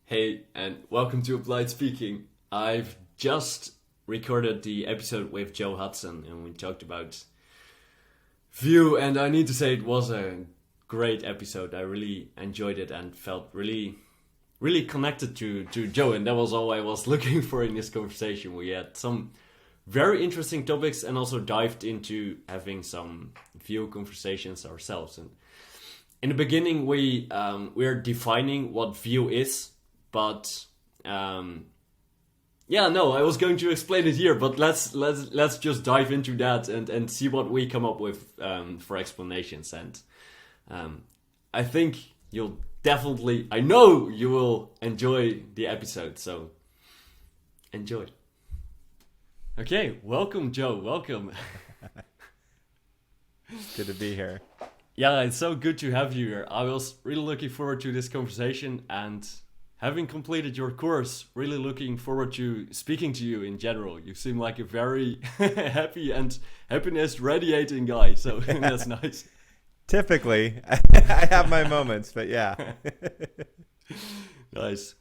Hey, and welcome to Applied Speaking. I've just recorded the episode with Joe Hudson, and we talked about Vue, and I need to say it was a great episode. I really enjoyed it and felt really connected to Joe, and that was all I was looking for in this conversation. We had some very interesting topics and also dived into having some Vue conversations ourselves. And in the beginning, we are defining what Vue is. But I was going to explain it here, but let's just dive into that and see what we come up with for explanations. And I think I know you will enjoy the episode. So enjoy. Okay, welcome, Joe. Welcome. Good to be here. Yeah, it's so good to have you here. I was really looking forward to this conversation, and having completed your course, really looking forward to speaking to you in general. You seem like a very happy and happiness radiating guy, so that's nice. Typically, I have my moments, but yeah. Nice.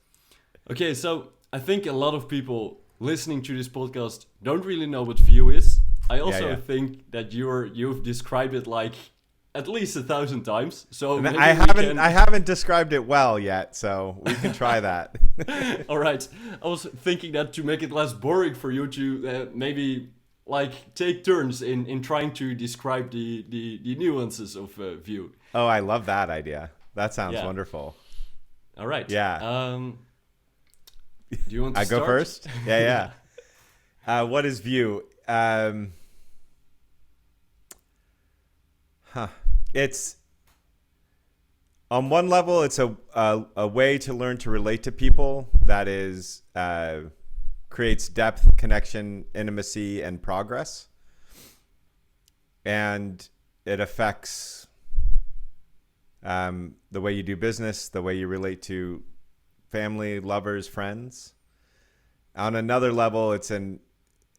Okay, so I think a lot of people listening to this podcast don't really know what Vue is. I also think that you've described it like at least 1,000 times. So I haven't described it well yet, so we can try that. All right. I was thinking that to make it less boring for you to maybe like take turns in trying to describe the nuances of Vue. Oh, I love that idea. That sounds wonderful. All right. Yeah. Do you want to start? I go first? Yeah. What is Vue? It's on one level, it's a way to learn to relate to people that is creates depth, connection, intimacy, and progress. And it affects the way you do business, the way you relate to family, lovers, friends. On another level, it's an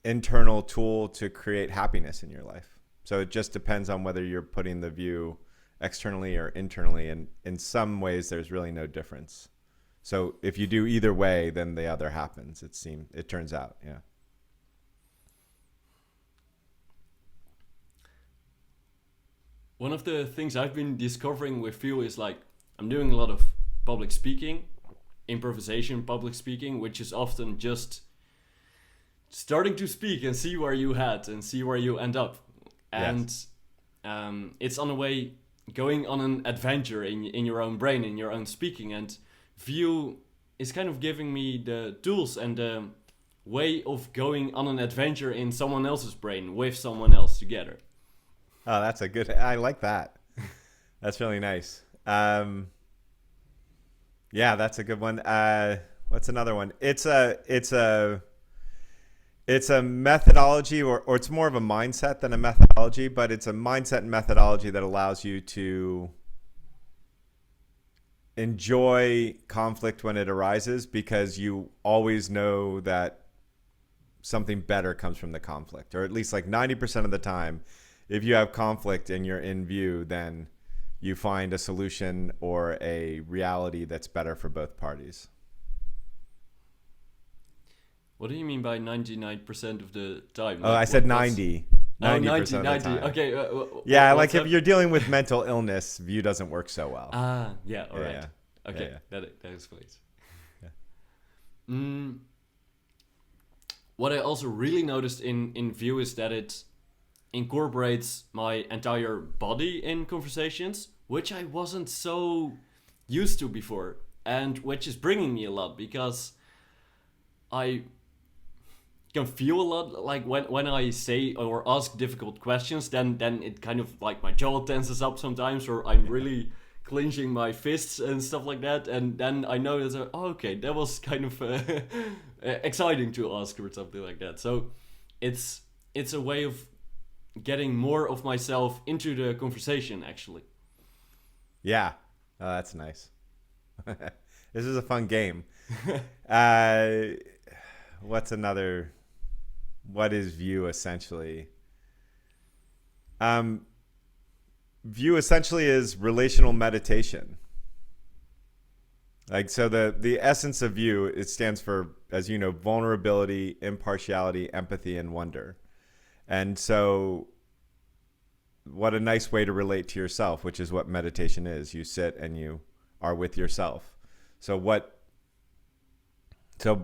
internal tool to create happiness in your life. So it just depends on whether you're putting the view externally or internally. And in some ways, there's really no difference. So if you do either way, then the other happens. It turns out, yeah. One of the things I've been discovering with Vue is like I'm doing a lot of public speaking, improvisation, public speaking, which is often just starting to speak and see where you head and see where you end up. And it's on a way going on an adventure in your own brain, in your own speaking. And Vue is kind of giving me the tools and the way of going on an adventure in someone else's brain with someone else together. Oh, I like that. That's really nice. Yeah, that's a good one. What's another one? It's a methodology, or it's more of a mindset than a methodology, but it's a mindset and methodology that allows you to enjoy conflict when it arises, because you always know that something better comes from the conflict, or at least like 90% of the time. If you have conflict and you're in Vue, then you find a solution or a reality that's better for both parties. What do you mean by 99% of the time? Oh, I said 90. 90% of the time. Okay. Like if you're dealing with mental illness, Vue doesn't work so well. Yeah, all right. Yeah. Okay, yeah. That explains. Yeah. What I also really noticed in Vue is that it incorporates my entire body in conversations, which I wasn't so used to before, and which is bringing me a lot, because I can feel a lot like when I say or ask difficult questions, then it kind of like my jaw tenses up sometimes, or I'm really clenching my fists and stuff like that, and then I know that okay, that was kind of exciting to ask or something like that. So it's a way of getting more of myself into the conversation, actually. Yeah, that's nice. This is a fun game. What is Vue essentially? Vue essentially is relational meditation. Like, so the essence of view, it stands for, as you know, vulnerability, impartiality, empathy, and wonder. And so what a nice way to relate to yourself, which is what meditation is. You sit and you are with yourself. So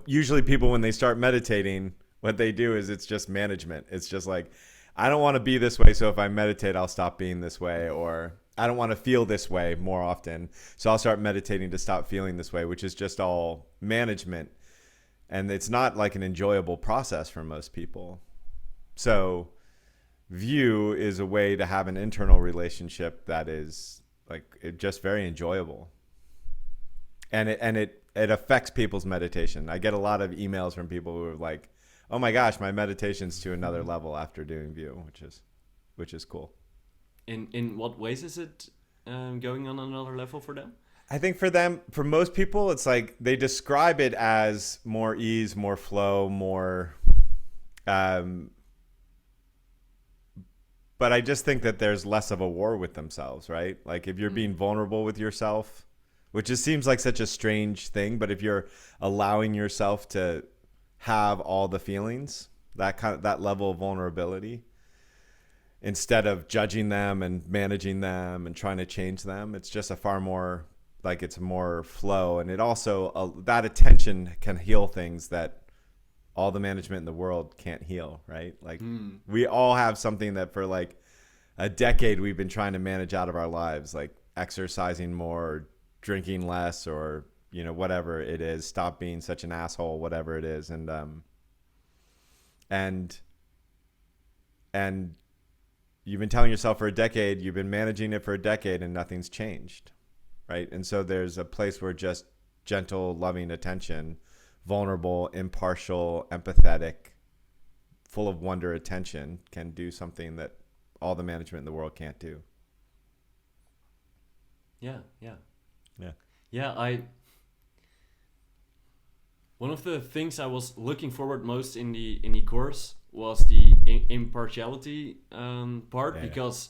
usually people, when they start meditating, what they do is it's just management. It's just like, I don't want to be this way, so if I meditate, I'll stop being this way. Or I don't want to feel this way more often, so I'll start meditating to stop feeling this way, which is just all management. And it's not like an enjoyable process for most people. So view is a way to have an internal relationship that is just very enjoyable. And it affects people's meditation. I get a lot of emails from people who are like, oh my gosh, my meditation's to another level after doing view, which is cool. In what ways is it going on another level for them? I think for most people, it's like they describe it as more ease, more flow, more. But I just think that there's less of a war with themselves, right? Like if you're being vulnerable with yourself, which just seems like such a strange thing, but if you're allowing yourself to have all the feelings, that level of vulnerability, instead of judging them and managing them and trying to change them, it's just a far more, like, it's more flow. And it also, that attention can heal things that all the management in the world can't heal, right? Like we all have something that for like a decade we've been trying to manage out of our lives, like exercising more, or drinking less, or whatever it is, stop being such an asshole, whatever it is. And you've been telling yourself for a decade, you've been managing it for a decade, and nothing's changed, right? And so there's a place where just gentle, loving attention, vulnerable, impartial, empathetic, full of wonder attention can do something that all the management in the world can't do. Yeah. One of the things I was looking forward most in the course was the impartiality part, because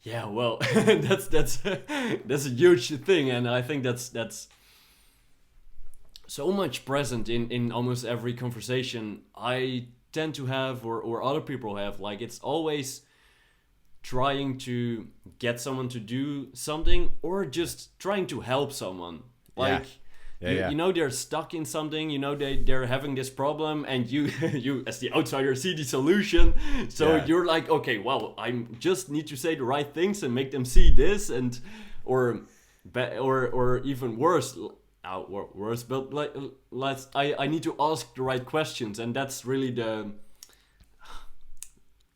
that's a huge thing, and I think that's so much present in almost every conversation I tend to have, or other people have. Like, it's always trying to get someone to do something, or just trying to help someone. Like, you know they're stuck in something, they're having this problem, and you as the outsider see the solution. So you're like, okay, well, I just need to say the right things and make them see this, and or even worse, but like, I need to ask the right questions, and that's really the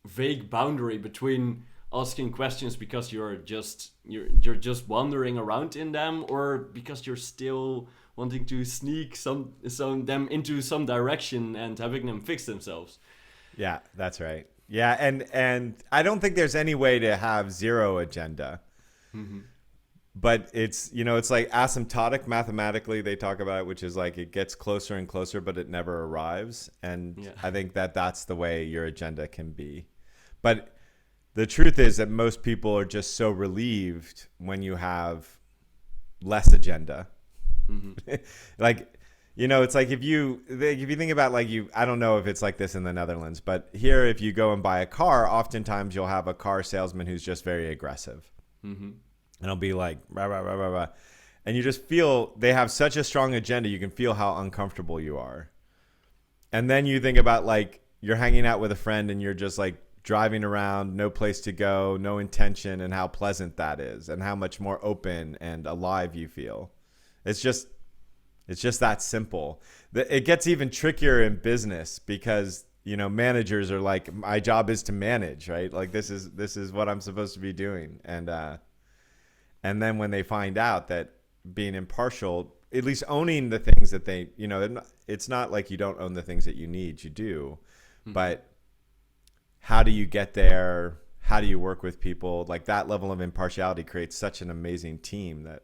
vague boundary between asking questions because you're just wandering around in them, or because you're still wanting to sneak some them into some direction and having them fix themselves. Yeah, that's right. Yeah, and I don't think there's any way to have zero agenda. Mm-hmm. But it's like asymptotic mathematically, they talk about it, which is like it gets closer and closer, but it never arrives. And I think that's the way your agenda can be. But the truth is that most people are just so relieved when you have less agenda. Mm-hmm. Like, it's like if you think about, like, I don't know if it's like this in the Netherlands, but here, if you go and buy a car, oftentimes you'll have a car salesman who's just very aggressive. Mm-hmm. And I'll be like, rah, rah, rah, rah, rah. And you just feel they have such a strong agenda. You can feel how uncomfortable you are. And then you think about, like, you're hanging out with a friend and you're just like driving around, no place to go, no intention, and how pleasant that is, and how much more open and alive you feel. It's just that simple. It gets even trickier in business because, managers are like, my job is to manage, right? Like, this is what I'm supposed to be doing. And then when they find out that being impartial, at least owning the things that they, it's not like you don't own the things that you need, you do. Mm-hmm. But how do you get there? How do you work with people? Like, that level of impartiality creates such an amazing team that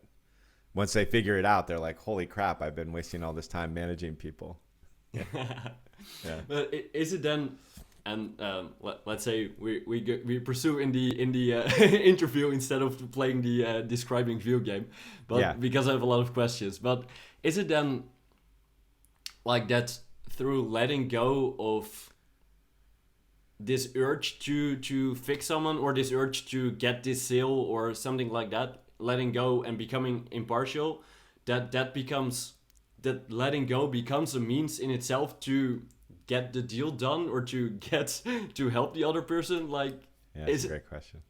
once they figure it out, they're like, holy crap, I've been wasting all this time managing people. Yeah. But is it then, and let's say we pursue in the interview instead of playing the describing view game, but because I have a lot of questions. But is it then like that through letting go of this urge to fix someone, or this urge to get this sale or something like that, letting go and becoming impartial, that letting go becomes a means in itself to get the deal done, or to help the other person? Like, Yeah, that's a great question.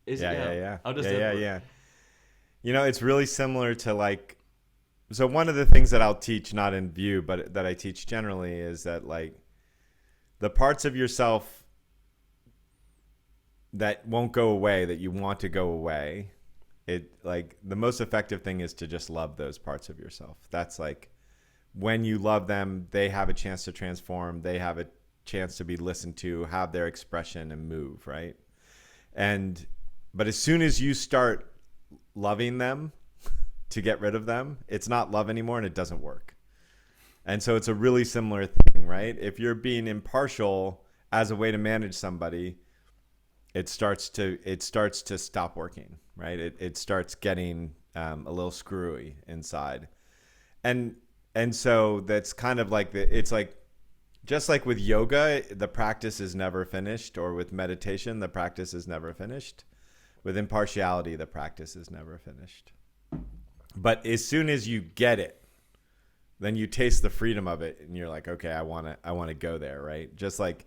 Yeah. How does that work? Yeah. You know, it's really similar to like, so one of the things that I'll teach, not in View, but that I teach generally, is that like the parts of yourself that won't go away, that you want to go away, it like the most effective thing is to just love those parts of yourself. That's like, when you love them, they have a chance to transform, they have a chance to be listened to, have their expression and move, right? But as soon as you start loving them to get rid of them, it's not love anymore, and it doesn't work. And so it's a really similar thing, right? If you're being impartial as a way to manage somebody, it starts to stop working, right? It starts getting a little screwy inside. And so that's kind of like it's like, just like with yoga, the practice is never finished, or with meditation, the practice is never finished. With impartiality, the practice is never finished. But as soon as you get it, then you taste the freedom of it, and you're like, okay, I want to go there, right? Just like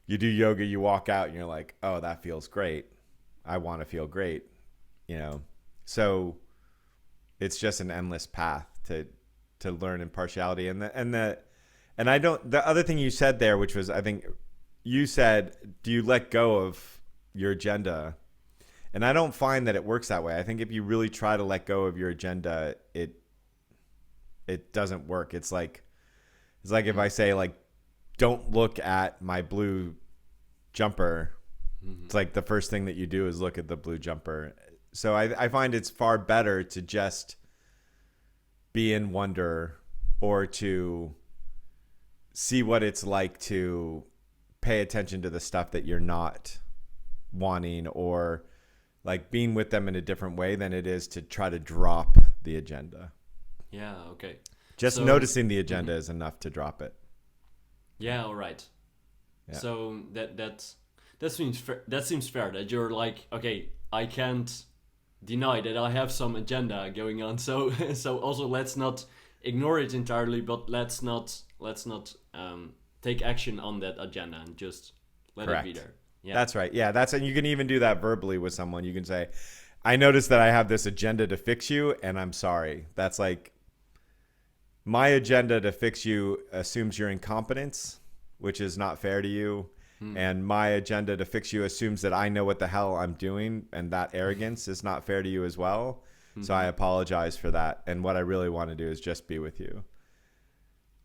you do yoga, you walk out and you're like, oh, that feels great. I want to feel great, you know? So it's just an endless path to learn impartiality. And the other thing you said there, which was, I think you said, do you let go of your agenda? And I don't find that it works that way. I think if you really try to let go of your agenda, it doesn't work. It's like if I say, like, don't look at my blue jumper. Mm-hmm. It's like the first thing that you do is look at the blue jumper. So I find it's far better to just be in wonder, or to see what it's like to pay attention to the stuff that you're not wanting, or like being with them in a different way, than it is to try to drop the agenda. Yeah, okay. Just noticing the agenda is enough to drop it. Yeah, all right. Yeah. So that seems fair, that you're like, okay, I can't deny that I have some agenda going on. So also let's not ignore it entirely, but let's not take action on that agenda, and just let Correct. It be there. Yeah. That's right. Yeah, and you can even do that verbally with someone. You can say, I noticed that I have this agenda to fix you, and I'm sorry. That's like, my agenda to fix you assumes your incompetence, which is not fair to you. And my agenda to fix you assumes that I know what the hell I'm doing, and that arrogance is not fair to you as well. Mm-hmm. So I apologize for that. And what I really want to do is just be with you.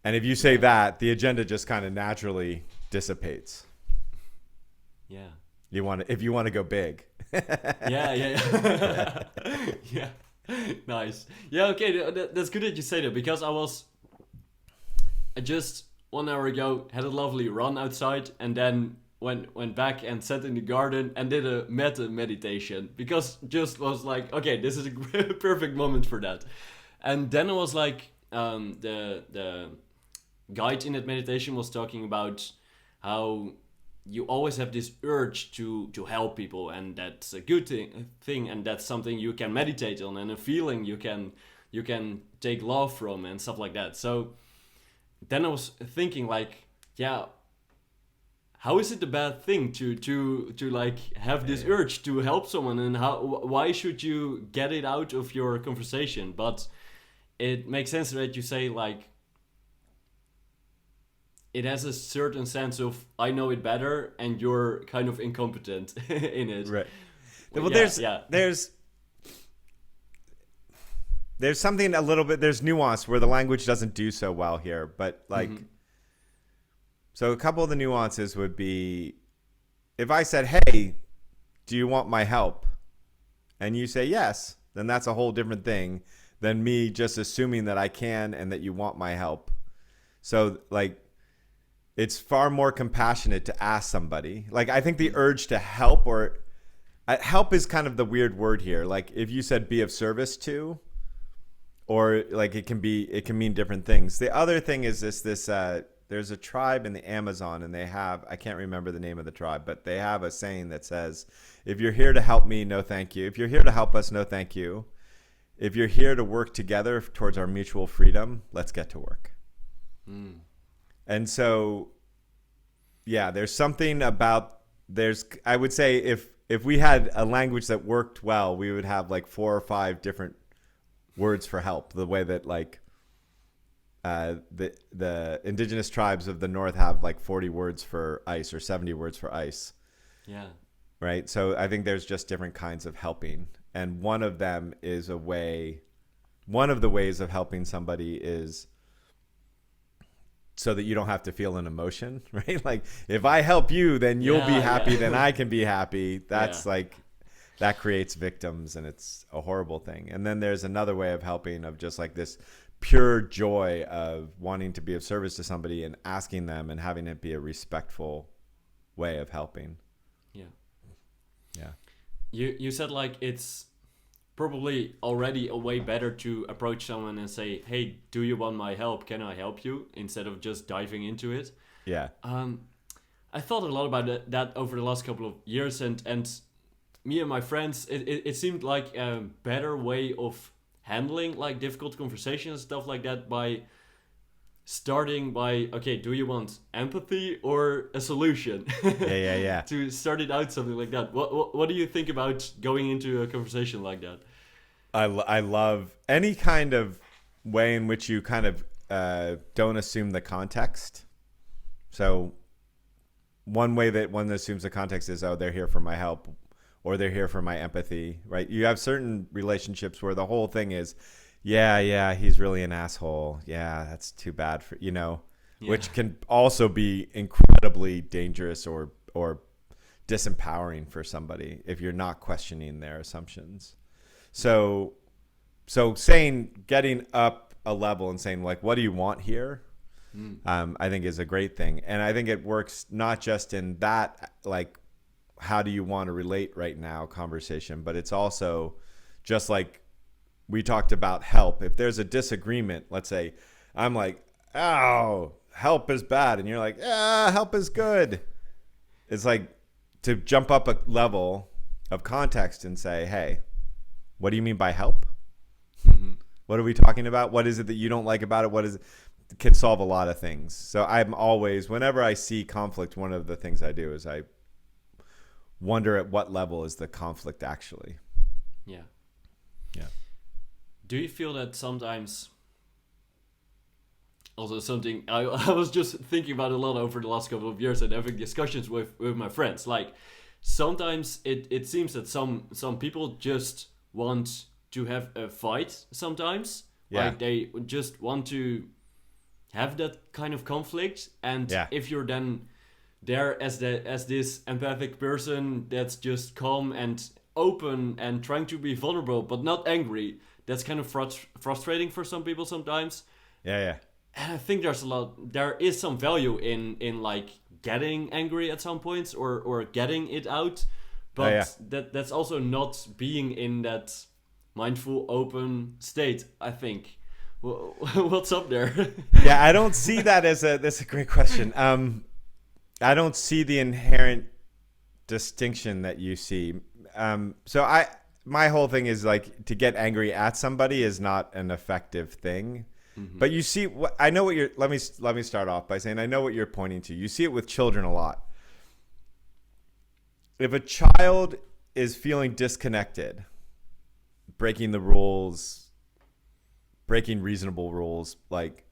And if you say that, the agenda just kind of naturally dissipates. Yeah. If you want to go big. Yeah. Yeah. Nice. Yeah, okay, that's good that you say that, because I just 1 hour ago had a lovely run outside, and then went back and sat in the garden and did a metta meditation, because just was like, okay, this is a perfect moment for that. And then it was like, the guide in that meditation was talking about how you always have this urge to help people, and that's a good thing, and that's something you can meditate on, and a feeling you can take love from, and stuff like that. So then I was thinking, like, yeah, how is it a bad thing to like have this urge to help someone, and why should you get it out of your conversation? But it makes sense that you say, like, it has a certain sense of, I know it better, and you're kind of incompetent in it. Right. Well, there's something a little bit, there's nuance where the language doesn't do so well here, but like, so a couple of the nuances would be, if I said, hey, do you want my help? And you say yes, then that's a whole different thing than me just assuming that I can and that you want my help. So like, it's far more compassionate to ask somebody. Like, I think the urge to help, or help is kind of the weird word here. Like, if you said be of service to, or like it can mean different things. The other thing is this there's a tribe in the Amazon, and I can't remember the name of the tribe, but they have a saying that says, if you're here to help me, no thank you. If you're here to help us, no thank you. If you're here to work together towards our mutual freedom, let's get to work. And so, yeah, there's something about, I would say if we had a language that worked well, we would have like 4 or 5 different words for help, the way that like the indigenous tribes of the North have like 40 words for ice or 70 words for ice. Yeah. Right. So I think there's just different kinds of helping. And one of the ways of helping somebody is so that you don't have to feel an emotion, right? Like if I help you, then you'll be happy, then I can be happy. That's like, that creates victims, and it's a horrible thing. And then there's another way of helping, of just like this pure joy of wanting to be of service to somebody and asking them and having it be a respectful way of helping. Yeah. You said like it's probably already a way better to approach someone and say, hey, do you want my help? Can I help you? Instead of just diving into it. Yeah. I thought a lot about that over the last couple of years, and me and my friends, it seemed like a better way of handling like difficult conversations and stuff like that by starting by, okay, do you want empathy or a solution? Yeah. To start it out, something like that. What do you think about going into a conversation like that? I love any kind of way in which you kind of don't assume the context. So one way that one assumes the context is, oh, they're here for my help, or they're here for my empathy, right? You have certain relationships where the whole thing is, yeah, he's really an asshole. Yeah, that's too bad for, which can also be incredibly dangerous or disempowering for somebody if you're not questioning their assumptions. So getting up a level and saying like, what do you want here? I think is a great thing. And I think it works not just in that, like, how do you want to relate right now conversation, but it's also just like we talked about help. If there's a disagreement, let's say I'm like, oh, help is bad. And you're like, help is good. It's like to jump up a level of context and say, hey, what do you mean by help? What are we talking about? What is it that you don't like about it? What is it? It can solve a lot of things. So I'm always, whenever I see conflict, one of the things I do is I wonder at what level is the conflict actually. Yeah. Do you feel that sometimes, also something I was just thinking about a lot over the last couple of years and having discussions with my friends, like sometimes it seems that some people just want to have a fight sometimes. Like they just want to have that kind of conflict, and if you're then there as this empathic person that's just calm and open and trying to be vulnerable but not angry, that's kind of frustrating for some people sometimes. And I think there is some value in like getting angry at some points or getting it out, but that's also not being in that mindful open state, I think. What's up there? I don't see that that's a great question. I don't see the inherent distinction that you see. My whole thing is like, to get angry at somebody is not an effective thing. But you see, I know what you're. Let me start off by saying I know what you're pointing to. You see it with children a lot. If a child is feeling disconnected, breaking the rules, breaking reasonable rules, like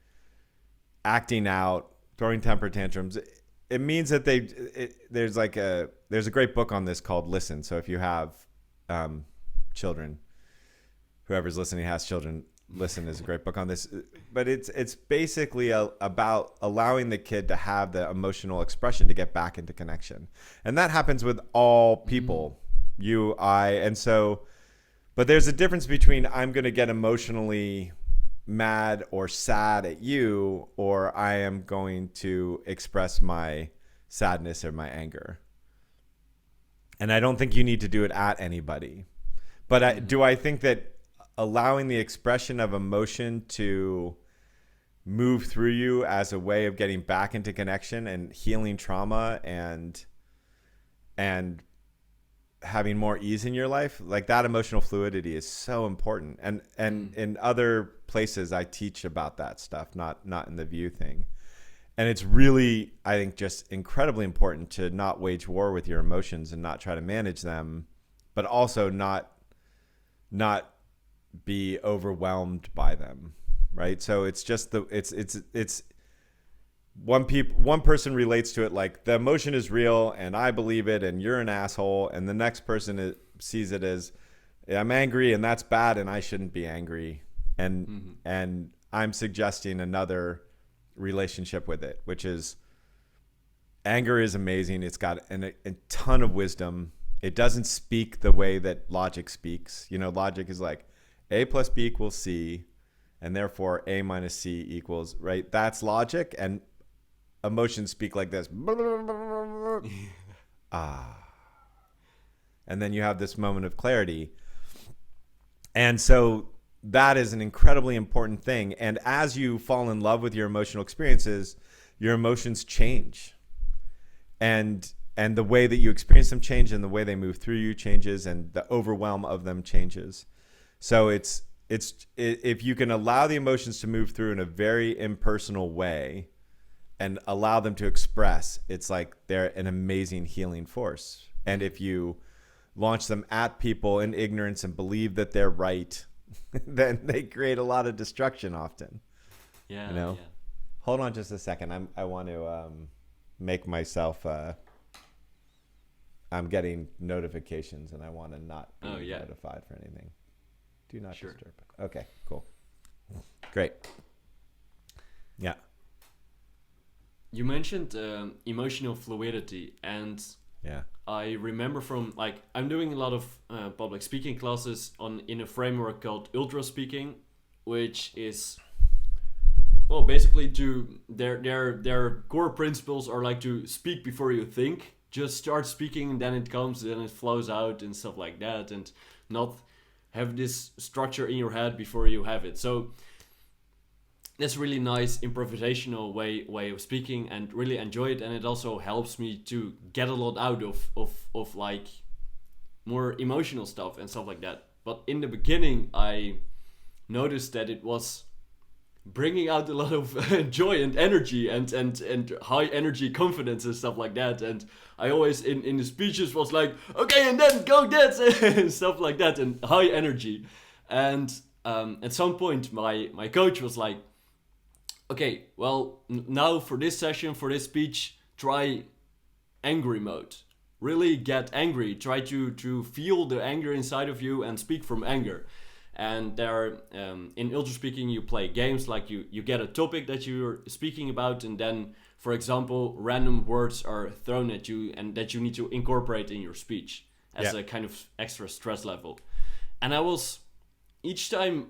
acting out, throwing temper tantrums, it means that there's a great book on this called Listen. So if you have children, whoever's listening has children, Listen is a great book on this. But it's basically about allowing the kid to have the emotional expression to get back into connection. And that happens with all people, you, I. And so, but there's a difference between I'm going to get emotionally mad or sad at you, or I am going to express my sadness or my anger. And I don't think you need to do it at anybody. But do I think that allowing the expression of emotion to move through you as a way of getting back into connection and healing trauma and having more ease in your life, like that emotional fluidity is so important. And in other places I teach about that stuff, not in the View thing. And it's really, I think, just incredibly important to not wage war with your emotions and not try to manage them, but also not be overwhelmed by them. Right. So it's just it's one person relates to it like the emotion is real and I believe it and you're an asshole. And the next person sees it as I'm angry and that's bad and I shouldn't be angry. And I'm suggesting another relationship with it, which is anger is amazing. It's got a ton of wisdom. It doesn't speak the way that logic speaks. You know, logic is like A plus B equals C. And therefore, A minus C equals, right? That's logic. And emotions speak like this. And then you have this moment of clarity. And so that is an incredibly important thing. And as you fall in love with your emotional experiences, your emotions change. And the way that you experience them change and the way they move through you changes and the overwhelm of them changes. So it's if you can allow the emotions to move through in a very impersonal way and allow them to express, it's like they're an amazing healing force. And if you launch them at people in ignorance and believe that they're right, then they create a lot of destruction often. Yeah. You know? Yeah. Hold on just a second. I want to make myself I'm getting notifications and I want to not be notified for anything. Do not disturb. Okay, cool. Great. Yeah. You mentioned emotional fluidity, and I remember from I'm doing a lot of public speaking classes in a framework called Ultra Speaking, which is basically their core principles are like to speak before you think. Just start speaking, and then it comes, then it flows out and stuff like that, and not have this structure in your head before you have it. So that's a really nice improvisational way of speaking, and really enjoy it. And it also helps me to get a lot out of like more emotional stuff and stuff like that. But in the beginning, I noticed that it was bringing out a lot of joy and energy and high energy confidence and stuff like that. And I always in the speeches was like, okay, and then go dance and stuff like that, and high energy. And at some point my coach was like, okay, well, now for this session, for this speech, try angry mode. Really get angry. Try to feel the anger inside of you and speak from anger. And there, in Ultra Speaking, you play games like you get a topic that you're speaking about, and then, for example, random words are thrown at you and that you need to incorporate in your speech as a kind of extra stress level. And I was each time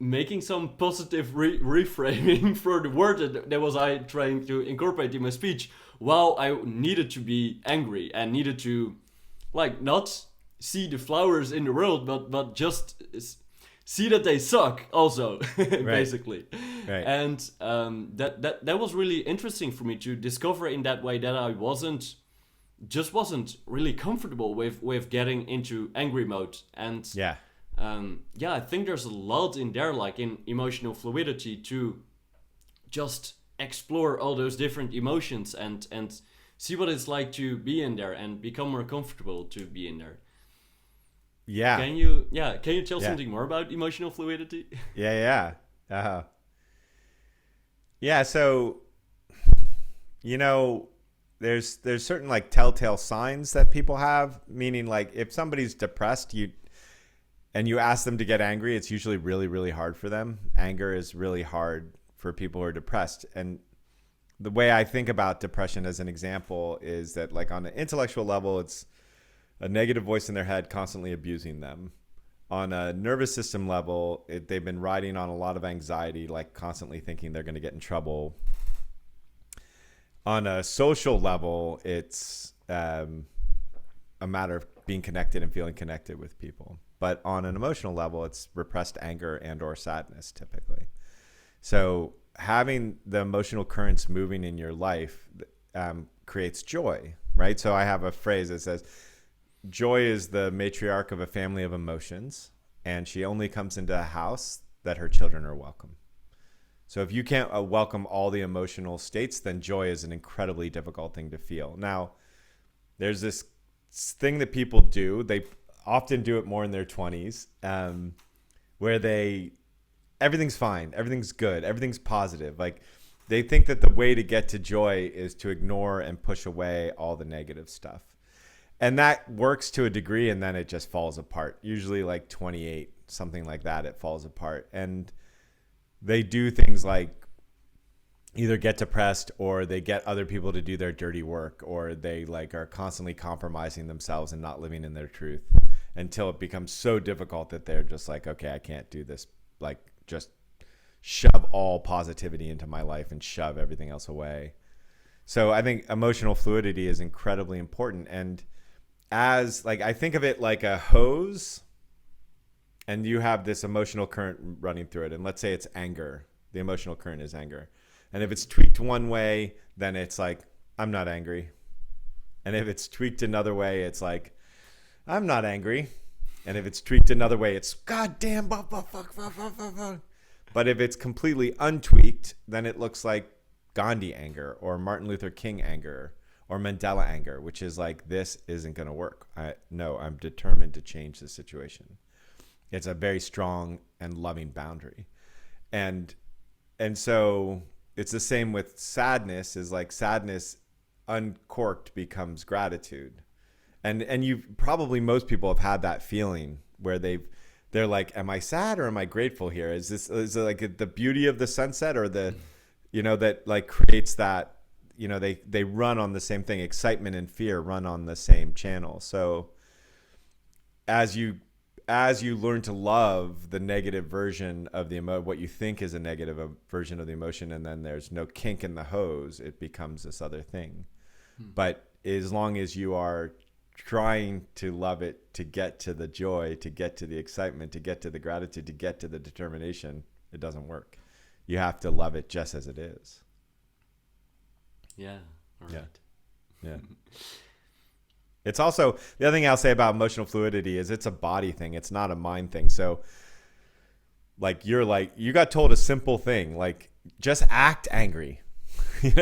making some positive reframing for the word that was I trying to incorporate in my speech, while I needed to be angry and needed to not see the flowers in the world, but just see that they suck also. Basically. Right. And that was really interesting for me to discover in that way that I wasn't really comfortable with getting into angry mode. And I think there's a lot in there, like in emotional fluidity, to just explore all those different emotions and see what it's like to be in there and become more comfortable to be in there. Yeah. Can you tell something more about emotional fluidity? Yeah. Yeah. So, there's certain telltale signs that people have, meaning if somebody's depressed, and you ask them to get angry, it's usually really, really hard for them. Anger is really hard for people who are depressed. And the way I think about depression as an example is that on an intellectual level, it's a negative voice in their head constantly abusing them. On a nervous system level, they've been riding on a lot of anxiety, constantly thinking they're going to get in trouble. On a social level, it's a matter of being connected and feeling connected with people. but on an emotional level, it's repressed anger and or sadness typically. So having the emotional currents moving in your life creates joy, right? So I have a phrase that says, joy is the matriarch of a family of emotions, and she only comes into a house that her children are welcome. So if you can't welcome all the emotional states, then joy is an incredibly difficult thing to feel. Now, there's this thing that people do. They often do it more in their 20s, where everything's fine, everything's good, everything's positive. Like they think that the way to get to joy is to ignore and push away all the negative stuff. And that works to a degree, and then it just falls apart. Usually like 28, something like that, it falls apart. And they do things like either get depressed, or they get other people to do their dirty work, or they like are constantly compromising themselves and not living in their truth until it becomes so difficult that they're just like, okay, I can't do this. Like just shove all positivity into my life and shove everything else away. So I think emotional fluidity is incredibly important. And as like, I think of it like a hose, and you have this emotional current running through it. And let's say it's anger. The emotional current is anger. And if it's tweaked one way, then it's like, I'm not angry. And if it's tweaked another way, it's like, I'm not angry. And if it's tweaked another way, it's goddamn, fuck. But if it's completely untweaked, then it looks like Gandhi anger or Martin Luther King anger or Mandela anger, which is like, this isn't going to work. I'm determined to change the situation. It's a very strong and loving boundary. And so it's the same with sadness. Is like sadness uncorked becomes gratitude. And you probably, most people have had that feeling where they're like, am I sad or am I grateful here? Is it like the beauty of the sunset, or the, that like creates that, they run on the same thing. Excitement and fear run on the same channel. So as you learn to love the negative version of what you think is a negative version of the emotion, and then there's no kink in the hose, it becomes this other thing. But as long as you are trying to love it, to get to the joy, to get to the excitement, to get to the gratitude, to get to the determination, it doesn't work. You have to love it just as it is. Yeah. All right. Yeah. It's also, the other thing I'll say about emotional fluidity is it's a body thing. It's not a mind thing. So like, you got told a simple thing, like just act angry,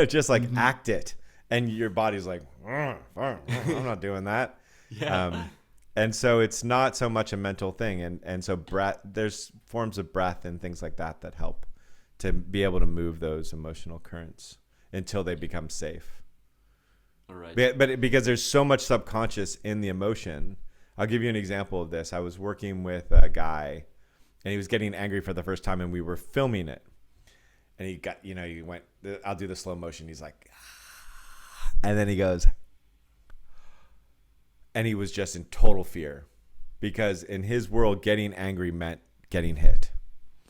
just like act it. And your body's like, I'm not doing that. Yeah. And so it's not so much a mental thing. And so there's forms of breath and things like that that help to be able to move those emotional currents until they become safe. All right. But because there's so much subconscious in the emotion, I'll give you an example of this. I was working with a guy, and he was getting angry for the first time, and we were filming it. And he got, he went, I'll do the slow motion. He's like, and then he goes, and he was just in total fear, because in his world, getting angry meant getting hit.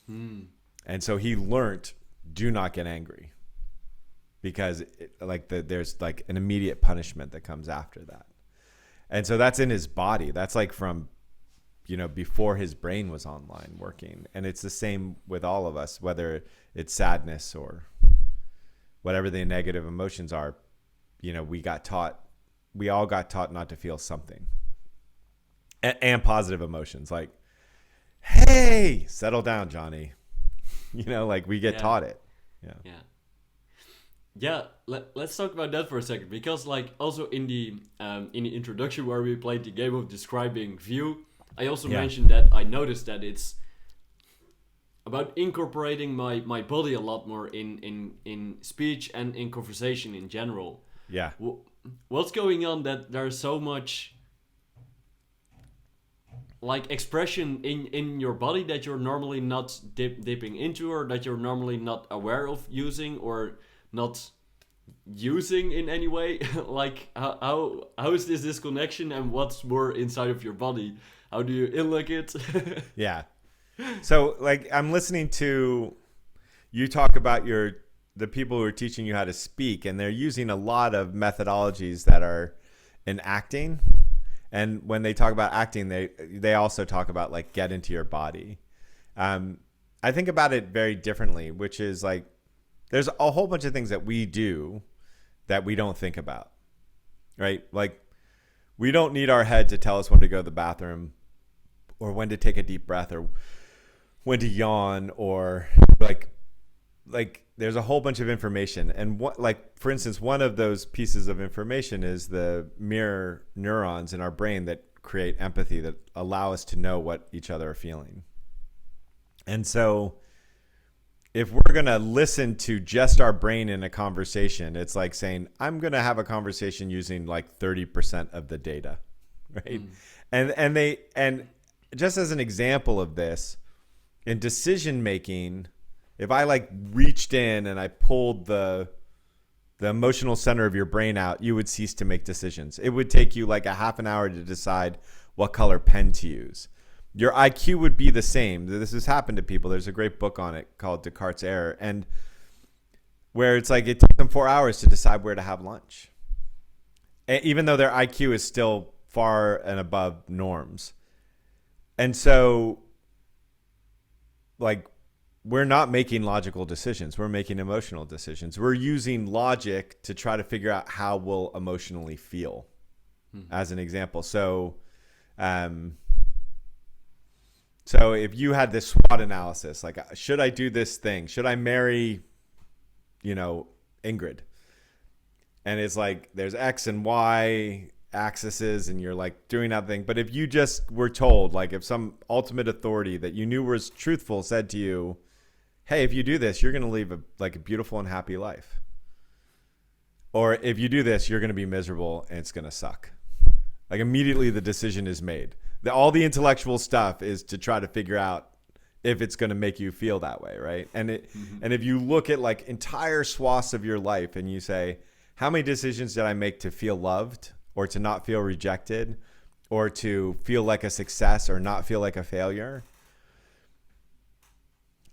And so he learned, do not get angry, because there's like an immediate punishment that comes after that. And so that's in his body. That's like from, before his brain was online working. And it's the same with all of us, whether it's sadness or whatever the negative emotions are. We all got taught not to feel something, and positive emotions like, hey, settle down, Johnny. Like we get taught it. Yeah. Let's talk about that for a second, because like also in the introduction where we played the game of describing view, I also mentioned that I noticed that it's about incorporating my body a lot more in speech and in conversation in general. Yeah. What's going on that there's so much like expression in your body that you're normally not dipping into, or that you're normally not aware of using or not using in any way? Like how is this disconnection, and what's more inside of your body? How do you look it? Yeah. So like, I'm listening to you talk about the people who are teaching you how to speak, and they're using a lot of methodologies that are in acting. And when they talk about acting, they also talk about like get into your body. I think about it very differently, which is like there's a whole bunch of things that we do that we don't think about, right? Like we don't need our head to tell us when to go to the bathroom or when to take a deep breath or when to yawn or like there's a whole bunch of information. And what, like, for instance, one of those pieces of information is the mirror neurons in our brain that create empathy, that allow us to know what each other are feeling. And so if we're going to listen to just our brain in a conversation, it's like saying, I'm going to have a conversation using like 30% of the data, right? And just as an example of this, in decision making, if I like reached in and I pulled the emotional center of your brain out, you would cease to make decisions. It would take you like a half an hour to decide what color pen to use. Your IQ would be the same. This has happened to people. There's a great book on it called Descartes' Error, and where it's like it takes them 4 hours to decide where to have lunch, even though their IQ is still far and above norms. And so, like, we're not making logical decisions. We're making emotional decisions. We're using logic to try to figure out how we'll emotionally feel, as an example. So if you had this SWOT analysis, like, should I do this thing? Should I marry, Ingrid? And it's like, there's X and Y axes and you're like doing that thing. But if you just were told, like if some ultimate authority that you knew was truthful said to you, hey, if you do this, you're going to live a beautiful and happy life. Or if you do this, you're going to be miserable and it's going to suck. Like immediately the decision is made. All the intellectual stuff is to try to figure out if it's going to make you feel that way, right? And and if you look at like entire swaths of your life and you say, how many decisions did I make to feel loved or to not feel rejected or to feel like a success or not feel like a failure?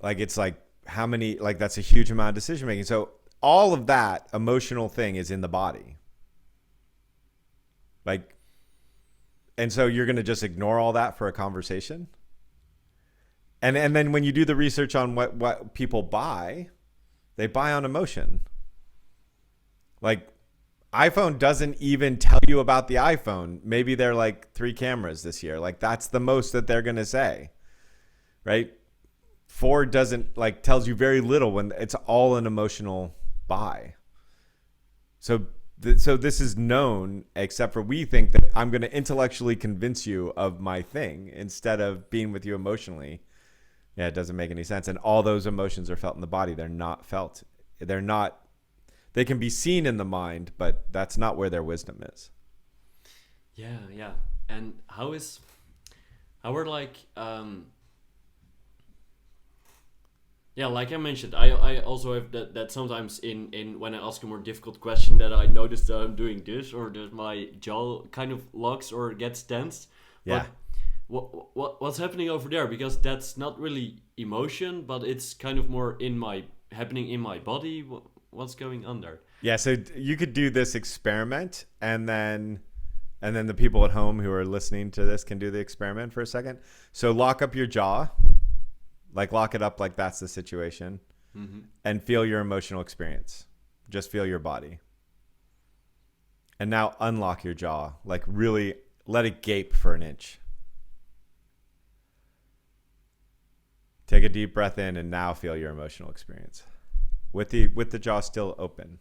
Like it's like how many, like that's a huge amount of decision making. So all of that emotional thing is in the body. Like, and so you're going to just ignore all that for a conversation? And then when you do the research on what people buy, they buy on emotion. Like iPhone doesn't even tell you about the iPhone. Maybe they're like 3 cameras this year. Like that's the most that they're going to say, right? Ford doesn't like tells you very little when it's all an emotional buy. So this is known, except for we think that I'm going to intellectually convince you of my thing instead of being with you emotionally. Yeah, it doesn't make any sense. And all those emotions are felt in the body. They're not felt. They can be seen in the mind, but that's not where their wisdom is. Yeah. And how are like, like I mentioned, I also have that sometimes in when I ask a more difficult question that I notice that I'm doing this or that my jaw kind of locks or gets tense. Yeah. But what's happening over there? Because that's not really emotion, but it's kind of more happening in my body. What's going on there? Yeah, so you could do this experiment and then the people at home who are listening to this can do the experiment for a second. So lock up your jaw. Like lock it up like that's the situation, and feel your emotional experience. Just feel your body. And now unlock your jaw. Like really let it gape for an inch. Take a deep breath in and now feel your emotional experience. With the jaw still open.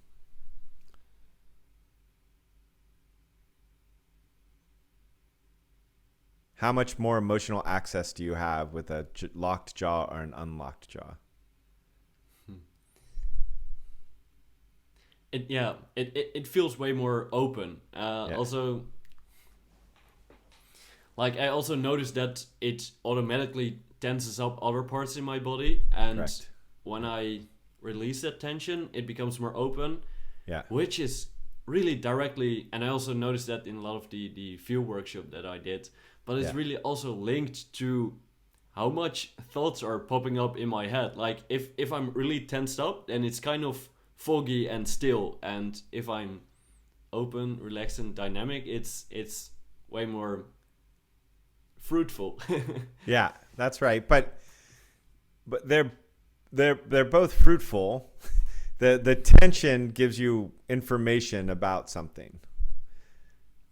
How much more emotional access do you have with a locked jaw or an unlocked jaw? It feels way more open. Also, like I also noticed that it automatically tenses up other parts in my body, and Correct. When I release that tension, it becomes more open. Yeah. Which is really directly, and I also noticed that in a lot of the field workshop that I did. But it's really also linked to how much thoughts are popping up in my head. Like if I'm really tensed up, then it's kind of foggy and still. And if I'm open, relaxed, and dynamic, it's way more fruitful. Yeah, that's right. But they're both fruitful. The tension gives you information about something.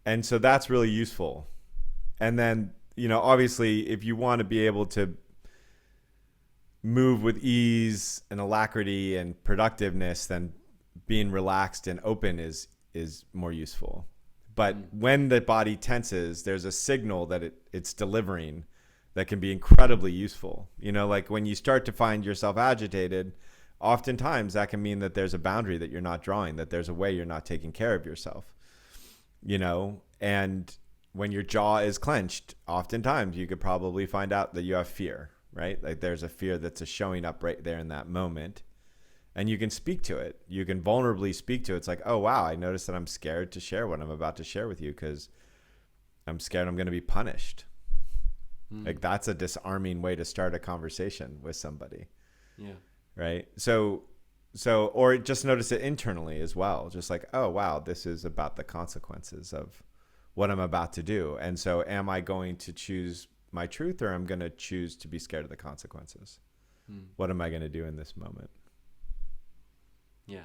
And so that's really useful. And then, obviously, if you want to be able to move with ease and alacrity and productiveness, then being relaxed and open is more useful. But when the body tenses, there's a signal that it's delivering that can be incredibly useful. Like when you start to find yourself agitated, oftentimes that can mean that there's a boundary that you're not drawing, that there's a way you're not taking care of yourself. And when your jaw is clenched, oftentimes you could probably find out that you have fear, right? Like there's a fear that's showing up right there in that moment. And you can speak to it. You can vulnerably speak to it. It's like, oh, wow, I noticed that I'm scared to share what I'm about to share with you because I'm scared I'm going to be punished. Like that's a disarming way to start a conversation with somebody. Yeah. Right? So, or just notice it internally as well. Just like, oh, wow, this is about the consequences of what I'm about to do. And so am I going to choose my truth or I'm going to choose to be scared of the consequences? What am I going to do in this moment? Yeah.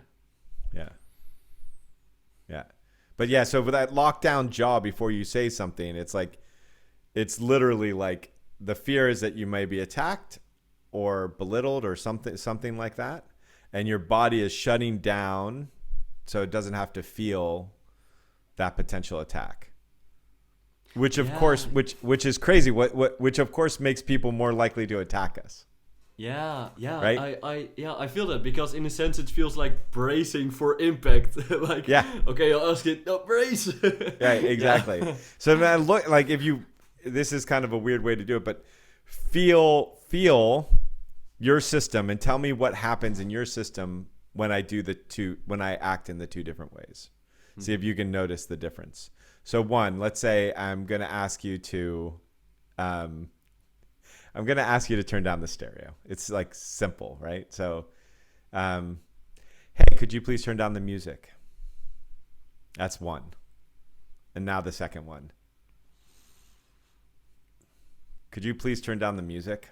But yeah, so with that lockdown jaw before you say something, it's literally like the fear is that you may be attacked or belittled or something like that. And your body is shutting down so it doesn't have to feel that potential attack. Which of course, which is crazy, which of course makes people more likely to attack us. Yeah, right? I feel that because in a sense it feels like bracing for impact. Like, okay, I'll ask it, brace. Yeah, exactly. Yeah. So then look, like this is kind of a weird way to do it, but feel your system and tell me what happens in your system when I act in the two different ways. See if you can notice the difference. So one, let's say I'm going to ask you to turn down the stereo. It's like simple, right? So, hey, could you please turn down the music? That's one. And now the second one. Could you please turn down the music?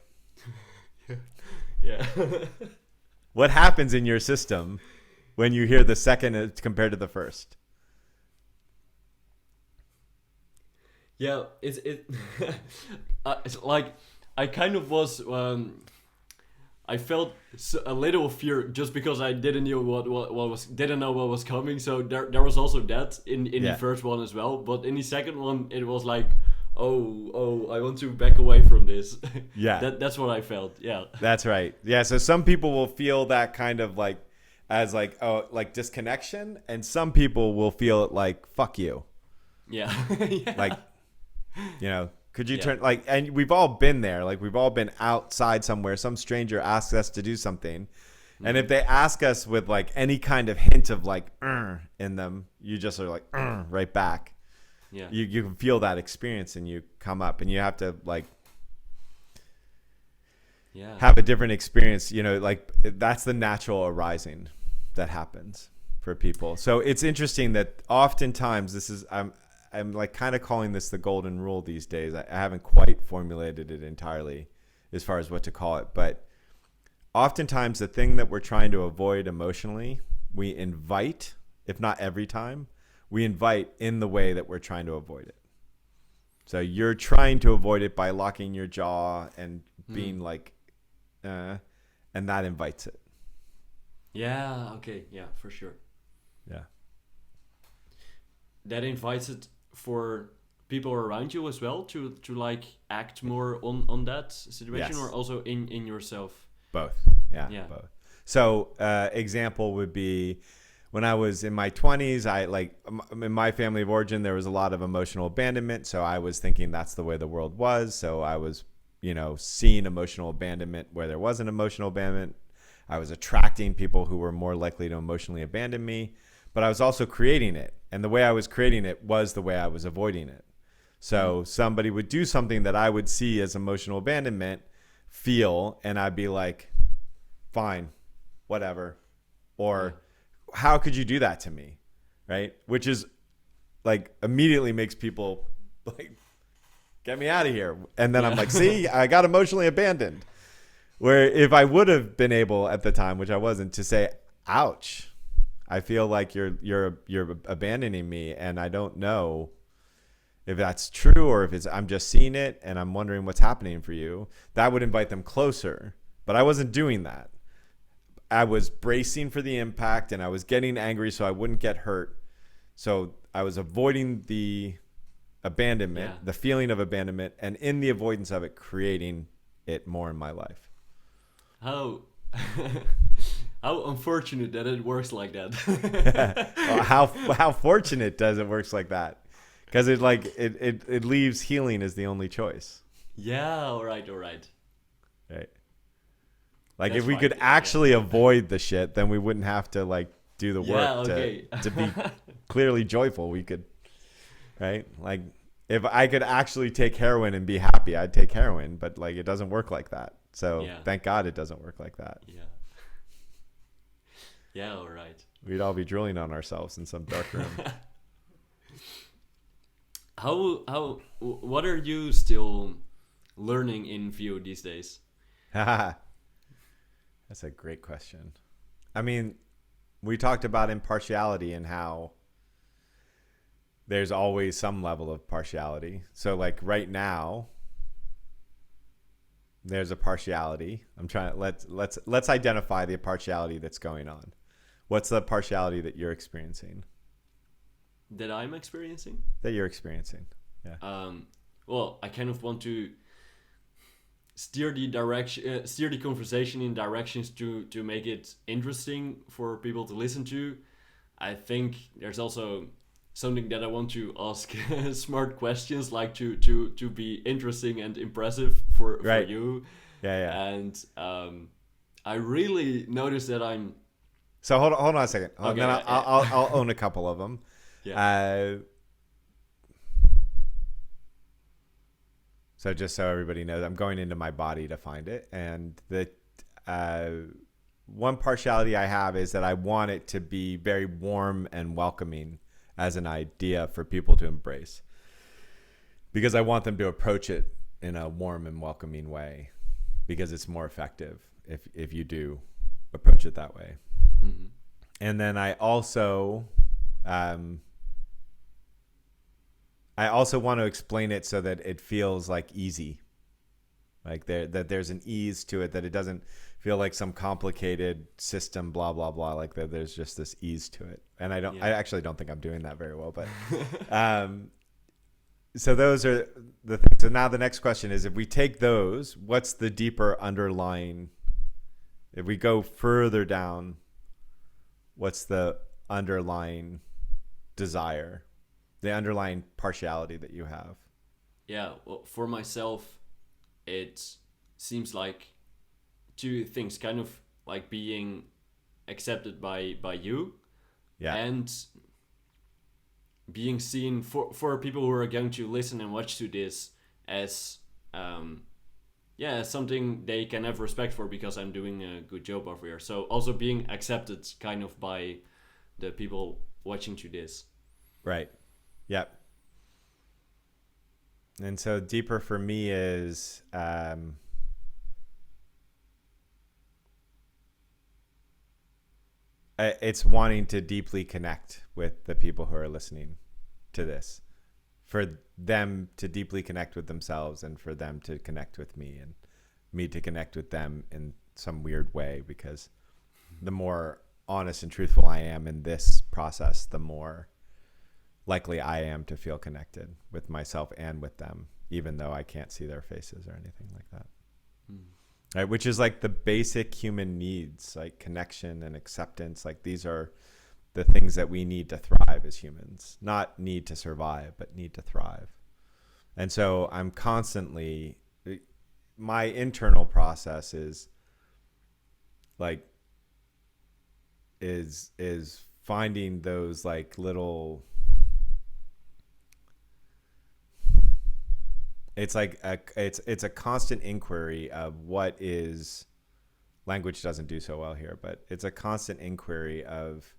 Yeah. What happens in your system when you hear the second compared to the first? Yeah, it's like I kind of was. I felt a little fear just because I didn't know what was coming. So there was also that in the first one as well. But in the second one, it was like, oh, I want to back away from this. Yeah, that's what I felt. Yeah, that's right. Yeah, so some people will feel that kind of like as like disconnection, and some people will feel it like fuck you. Yeah, like could you turn and we've all been there. Like we've all been outside somewhere. Some stranger asks us to do something. And if they ask us with like any kind of hint of like in them, you just are like right back. Yeah. You can feel that experience and you come up and you have to like have a different experience, like that's the natural arising that happens for people. So it's interesting that oftentimes this is I'm like kind of calling this the golden rule these days. I haven't quite formulated it entirely as far as what to call it, but oftentimes the thing that we're trying to avoid emotionally, we invite, if not every time, we invite in the way that we're trying to avoid it. So you're trying to avoid it by locking your jaw and being like, and that invites it. Yeah, okay, yeah, for sure. Yeah. That invites it for people around you as well to like act more on that situation, or also in yourself? Both. Yeah. Both. So example would be when I was in my 20s, in my family of origin, there was a lot of emotional abandonment. So I was thinking that's the way the world was. So I was, seeing emotional abandonment where there wasn't emotional abandonment. I was attracting people who were more likely to emotionally abandon me, but I was also creating it. And the way I was creating it was the way I was avoiding it. So somebody would do something that I would see as emotional abandonment, feel, and I'd be like, fine, whatever. Or how could you do that to me? Right? Which is like immediately makes people like, get me out of here. And then I'm like, see, I got emotionally abandoned. Where if I would have been able at the time, which I wasn't, to say, ouch, I feel like you're abandoning me, and I don't know if that's true or if I'm just seeing it and I'm wondering what's happening for you, that would invite them closer. But I wasn't doing that. I was bracing for the impact, and I was getting angry so I wouldn't get hurt. So I was avoiding the abandonment, the feeling of abandonment, and in the avoidance of it, creating it more in my life. How unfortunate that it works like that. Well, how fortunate does it works like that? Because it leaves healing as the only choice. Yeah, all right. Right. That's Like if we fine. could actually avoid the shit, then we wouldn't have to like do the work to be clearly joyful. We could, right? Like if I could actually take heroin and be happy, I'd take heroin, but like it doesn't work like that. So thank God it doesn't work like that. Yeah. Yeah, all right. We'd all be drilling on ourselves in some dark room. What are you still learning in Vue these days? That's a great question. I mean, we talked about impartiality and how there's always some level of partiality. So like right now, there's a partiality. I'm trying to let's identify the partiality that's going on. What's the partiality that you're experiencing? That I'm experiencing? That you're experiencing. Yeah. Well, I kind of want to steer the conversation in directions to make it interesting for people to listen to. I think there's also something that I want to ask smart questions, like to be interesting and impressive for you. Yeah. And I really noticed that I'm. So hold on a second. Okay, then I'll own a couple of them. Yeah. So just so everybody knows, I'm going into my body to find it. And the one partiality I have is that I want it to be very warm and welcoming as an idea for people to embrace. Because I want them to approach it in a warm and welcoming way. Because it's more effective if you do approach it that way. Mm-hmm. And then I also want to explain it so that it feels like easy, like that there's an ease to it, that it doesn't feel like some complicated system, blah blah blah. Like that, there's just this ease to it. And I actually don't think I'm doing that very well, but so those are the things. So now the next question is, if we take those, what's the deeper underlying? If we go further down, what's the underlying desire, the underlying partiality that you have? Yeah, well, for myself, it seems like two things, kind of like being accepted by you, and being seen for people who are going to listen and watch to this as something they can have respect for, because I'm doing a good job over here. So also being accepted kind of by the people watching to this. Right. Yep. And so deeper for me is it's wanting to deeply connect with the people who are listening to this, for them to deeply connect with themselves, and for them to connect with me, and me to connect with them in some weird way. Because the more honest and truthful I am in this process, the more likely I am to feel connected with myself and with them, even though I can't see their faces or anything like that. Right, which is like the basic human needs, like connection and acceptance. Like these are the things that we need to thrive as humans, not need to survive, but need to thrive. And so I'm constantly, my internal process is like, is finding those like little, it's like it's a constant inquiry of what is, language doesn't do so well here, but it's a constant inquiry of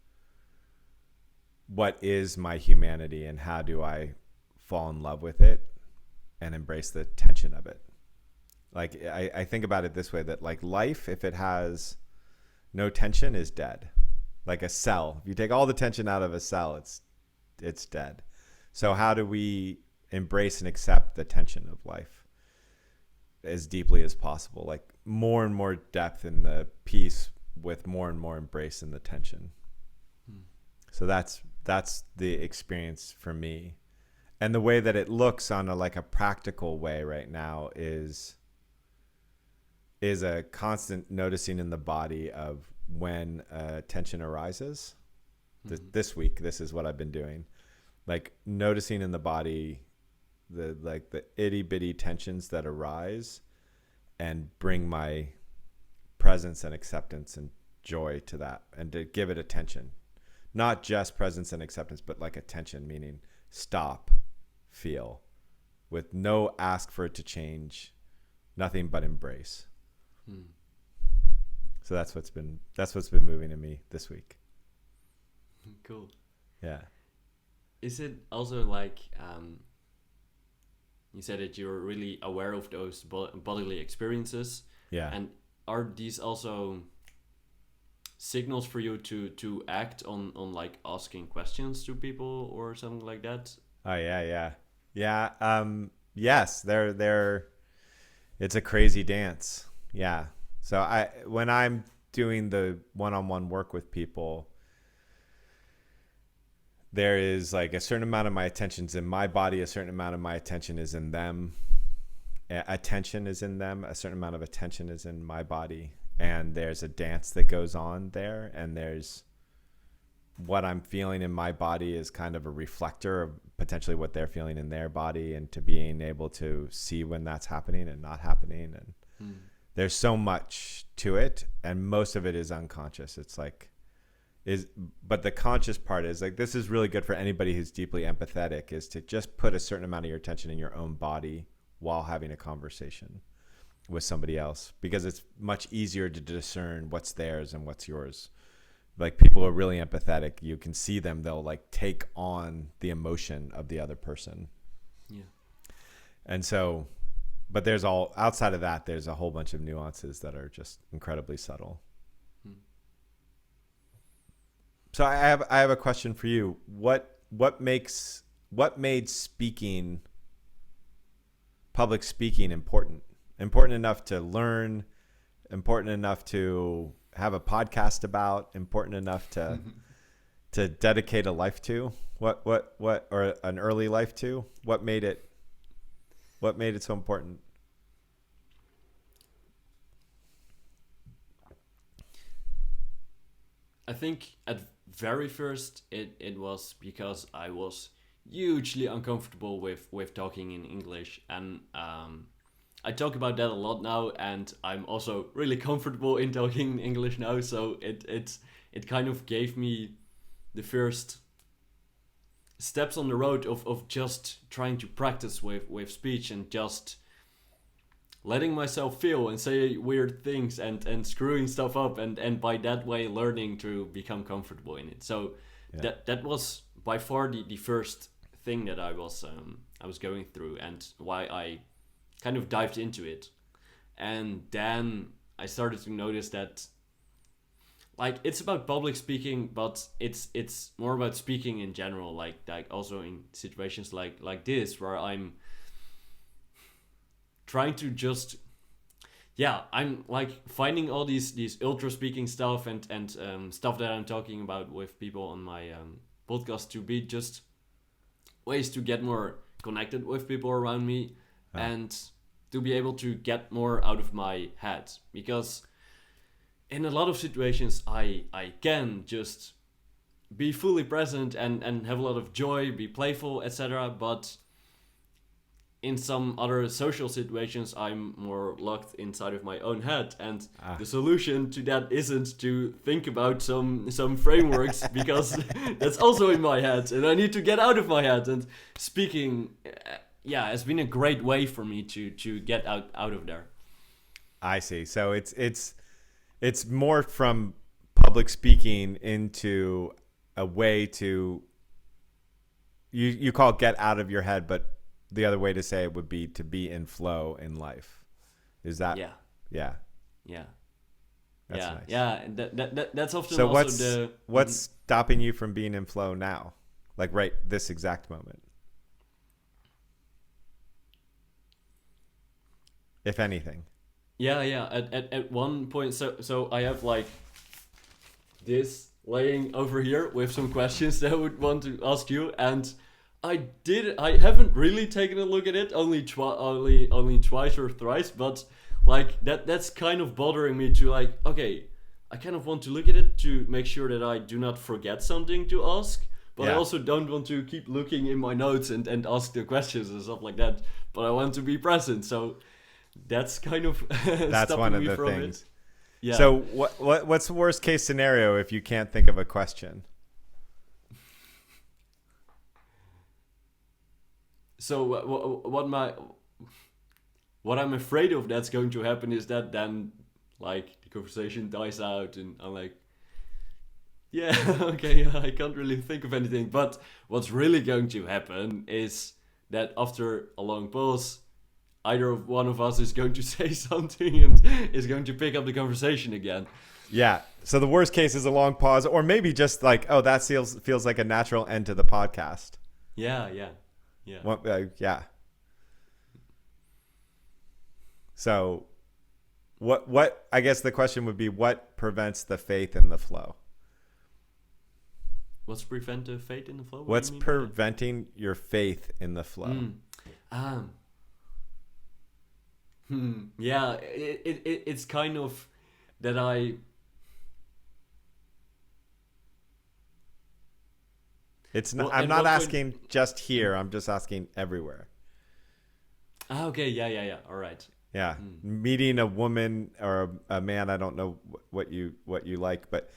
what is my humanity, and how do I fall in love with it and embrace the tension of it. Like I think about it this way, that like life, if it has no tension, is dead. Like a cell. If you take all the tension out of a cell, it's dead. So how do we embrace and accept the tension of life as deeply as possible? Like more and more depth in the peace with more and more embrace in the tension. So that's the experience for me. And the way that it looks on a practical way right now is a constant noticing in the body of when tension arises. This week, this is what I've been doing. Like noticing in the body the itty bitty tensions that arise, and bring my presence and acceptance and joy to that, and to give it attention. Not just presence and acceptance, but like attention, meaning stop, feel, with no ask for it to change, nothing but embrace. So that's what's been moving in me this week. Cool. Yeah. Is it also like you said that you're really aware of those bodily experiences? Yeah. And are these also signals for you to act on like asking questions to people or something like that? Oh yeah. Yes, they're it's a crazy dance. Yeah. So when I'm doing the one-on-one work with people, there is like a certain amount of my attention's in my body, a certain amount of my attention is in them. Attention is in them, a certain amount of attention is in my body. And there's a dance that goes on there, and there's what I'm feeling in my body is kind of a reflector of potentially what they're feeling in their body, and to being able to see when that's happening and not happening. And there's so much to it, and most of it is unconscious. It's like, but the conscious part is like, this is really good for anybody who's deeply empathetic, is to just put a certain amount of your attention in your own body while having a conversation with somebody else, because it's much easier to discern what's theirs and what's yours. Like people who are really empathetic, you can see them, they'll like take on the emotion of the other person. Yeah. And so, but there's all outside of that, there's a whole bunch of nuances that are just incredibly subtle. So I have a question for you. What made speaking, public speaking, important enough to learn, important enough to have a podcast about, important enough to dedicate a life to? What or an early life to? What made it so important? I think at very first it was because I was hugely uncomfortable with talking in English, and I talk about that a lot now, and I'm also really comfortable in talking in English now. So it kind of gave me the first steps on the road of just trying to practice with speech, and just letting myself feel and say weird things and screwing stuff up, and by that way learning to become comfortable in it. So Yeah. that was by far the first thing that I was going through, and why I kind of dived into it. And then I started to notice that like it's about public speaking, but it's more about speaking in general, like also in situations like this, where I'm trying to just I'm like finding all these ultra speaking stuff and stuff that I'm talking about with people on my podcast to be just ways to get more connected with people around me, and to be able to get more out of my head. Because in a lot of situations I can just be fully present and have a lot of joy, be playful, etc. But in some other social situations I'm more locked inside of my own head, and the solution to that isn't to think about some frameworks because that's also in my head, and I need to get out of my head. And speaking has been a great way for me to get out of there. I see. So it's more from public speaking into a way to you call it get out of your head, but the other way to say it would be to be in flow in life. Is that? Yeah. Yeah. Yeah. That's yeah. nice. Yeah. That's often So also what's stopping you from being in flow now? Like right this exact moment? If anything. Yeah. At one point, so I have like this laying over here with some questions that I would want to ask you, and I haven't really taken a look at it, only twice or thrice, but like that's kind of bothering me to like, okay, I kind of want to look at it to make sure that I do not forget something to ask, but I also don't want to keep looking in my notes and ask the questions and stuff like that, but I want to be present, so that's kind of That's one of the from things. it. Yeah. So what's the worst case scenario if you can't think of a question? So what I'm afraid of that's going to happen is that then like the conversation dies out and I'm like, yeah, okay, I can't really think of anything. But what's really going to happen is that after a long pause, either one of us is going to say something and is going to pick up the conversation again. Yeah. So the worst case is a long pause, or maybe just like, oh, that feels like a natural end to the podcast. Yeah. Yeah. So what I guess the question would be, what prevents the faith in the flow? What's prevent the faith in the flow? What's preventing your faith in the flow? Yeah, it's kind of that I'm not asking just here. I'm just asking everywhere. Okay, yeah. All right. Yeah, meeting a woman or a man. I don't know what you like, but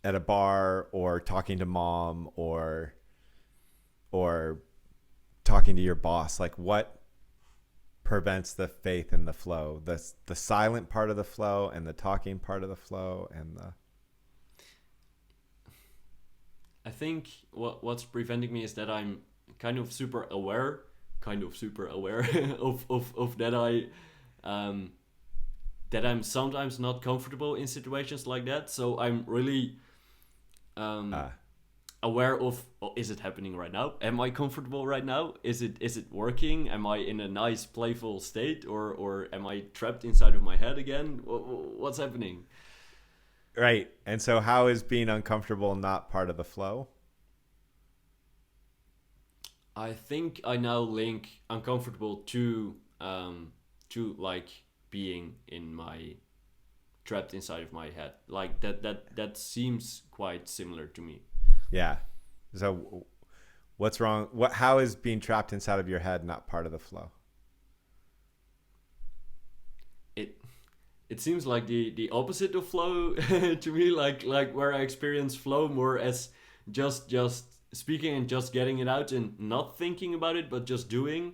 at a bar, or talking to mom, or talking to your boss. Like, what prevents the faith in the flow? The silent part of the flow, and the talking part of the flow, and the. I think what's preventing me is that I'm kind of super aware of that I'm sometimes not comfortable in situations like that. So I'm really aware of, is it happening right now? Am I comfortable right now? Is it working? Am I in a nice playful state, or am I trapped inside of my head again? What's happening? Right. And so how is being uncomfortable not part of the flow? I think I now link uncomfortable to like being in my trapped inside of my head. Like that seems quite similar to me. Yeah. So what's wrong? How is being trapped inside of your head not part of the flow? It seems like the opposite of flow to me, like where I experience flow more as just speaking and just getting it out and not thinking about it, but just doing.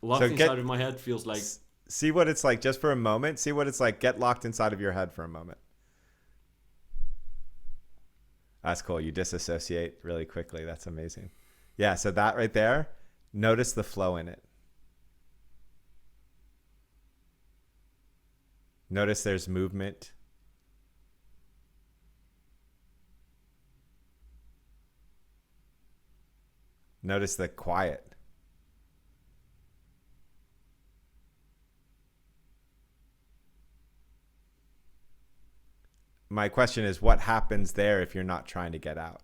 Locked inside of my head feels like... See what it's like just for a moment. See what it's like. Get locked inside of your head for a moment. That's cool. You disassociate really quickly. That's amazing. Yeah, so that right there, notice the flow in it. Notice there's movement. Notice the quiet. My question is, what happens there if you're not trying to get out?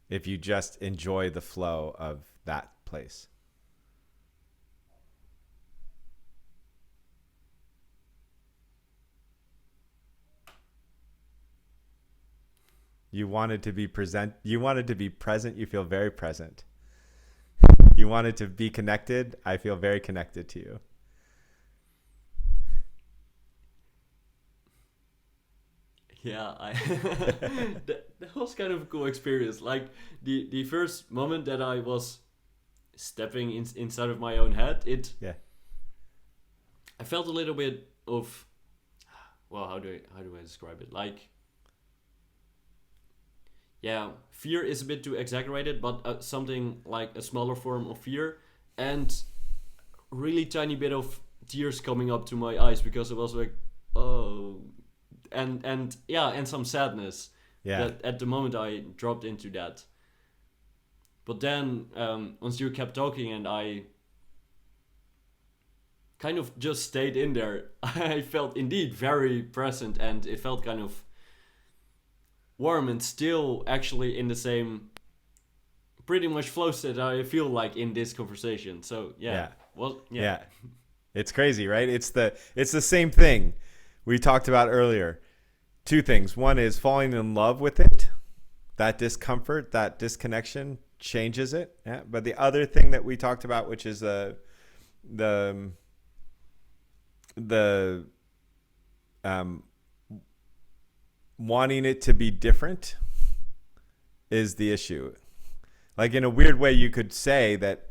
If you just enjoy the flow of that place. You wanted to be present. You wanted to be present. You feel very present. You wanted to be connected. I feel very connected to you. Yeah, that was kind of a cool experience. Like the first moment that I was stepping inside of my own head, I felt a little bit of, well, how do I describe it? Like, fear is a bit too exaggerated, but something like a smaller form of fear, and really tiny bit of tears coming up to my eyes because it was like, oh, and some sadness. Yeah. That at the moment I dropped into that. But then once you kept talking and I kind of just stayed in there, I felt indeed very present, and it felt kind of warm and still actually in the same pretty much flow state I feel like in this conversation. So yeah. It's crazy, right? It's the same thing we talked about earlier. Two things. One is falling in love with it. That discomfort, that disconnection changes it. Yeah. But the other thing that we talked about, which is the wanting it to be different is the issue. Like, in a weird way, you could say that